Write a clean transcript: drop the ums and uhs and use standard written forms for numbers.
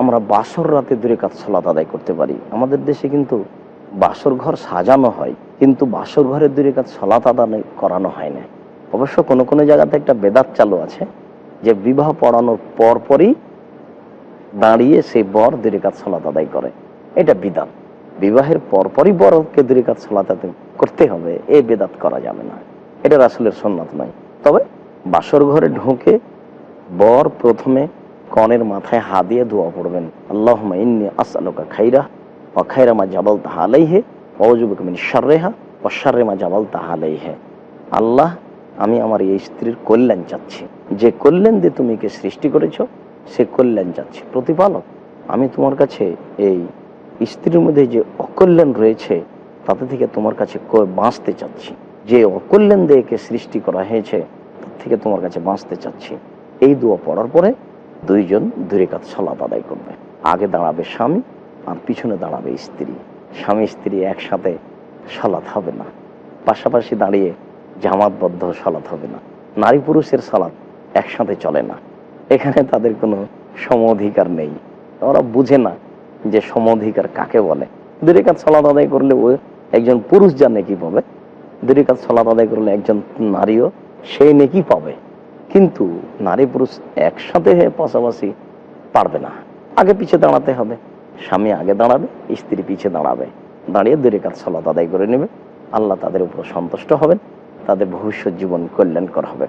আমরা বাসর রাতে 2 রাকাত সালাত আদায় করতে পারি। আমাদের দেশে কিন্তু বাসর ঘর সাজানো হয়, কিন্তু বাসর ঘরে 2 রাকাত সালাত আদায় করানো হয় না। অবশ্য কোনো কোনো জায়গাতে একটা বেদাত চালু আছে যে বিবাহ পড়ানোর পরপরই দাঁড়িয়ে সেই বর 2 রাকাত সালাত আদায় করে। এটা বিদাত। বিবাহের পরপরই বরকে 2 রাকাত সালাত আদায় করতে হবে, এই বেদাত করা যাবে না। এটা রাসূলের সুন্নাত নয়। তবে বাসর ঘরে ঢুকে বর প্রথমে কনের মাথায় হাত দিয়ে দোয়া পড়বেন, আল্লাহুম্মা ইন্নী আসআলুকা খাইরাহ ওয়া খাইরা মা জাবালতাহা আলাইহি ওয়া আউযু বিকা মিন শাররিহা ওয়া শাররি মা জাবালতাহা আলাইহি। আল্লাহ, আমি আমার এই স্ত্রীর কল্যাণ চাচ্ছি, যে কল্যাণ দিয়ে তুমি একে সৃষ্টি করেছো সে কল্যাণ চাচ্ছি। প্রতিপালক, আমি তোমার কাছে এই স্ত্রীর মধ্যে যে অকল্যাণ রয়েছে তাতে থেকে তোমার কাছে বাঁচতে চাচ্ছি, যে অকল্যাণ দিয়ে একে সৃষ্টি করা হয়েছে তার থেকে তোমার কাছে বাঁচতে চাচ্ছি। এই দোয়া পড়ার পরে দুইজন 2 রাকাত সালাত আদায় করবে। আগে দাঁড়াবে স্বামী আর পিছনে দাঁড়াবে স্ত্রী। স্বামী স্ত্রী একসাথে সালাত হবে না, পাশাপাশি দাঁড়িয়ে জামাতবদ্ধ সালাত হবে না। নারী পুরুষের সালাত একসাথে চলে না, এখানে তাদের কোনো সম অধিকার নেই। ওরা বুঝে না যে সম অধিকার কাকে বলে। 2 রাকাত সালাত আদায় করলে ও একজন পুরুষ যা নেকি পাবে, 2 রাকাত সালাত আদায় করলে একজন নারীও সেই নেকি পাবে। কিন্তু নারী পুরুষ একসাথে পাশাপাশি পারবে না, আগে পিছে দাঁড়াতে হবে। স্বামী আগে দাঁড়াবে, স্ত্রী পিছে দাঁড়াবে, দাঁড়িয়ে 2 রাকাত সালাত আদায় করে নেবে। আল্লাহ তাদের উপর সন্তুষ্ট হবেন, তাদের ভবিষ্যৎ জীবন কল্যাণকর হবে।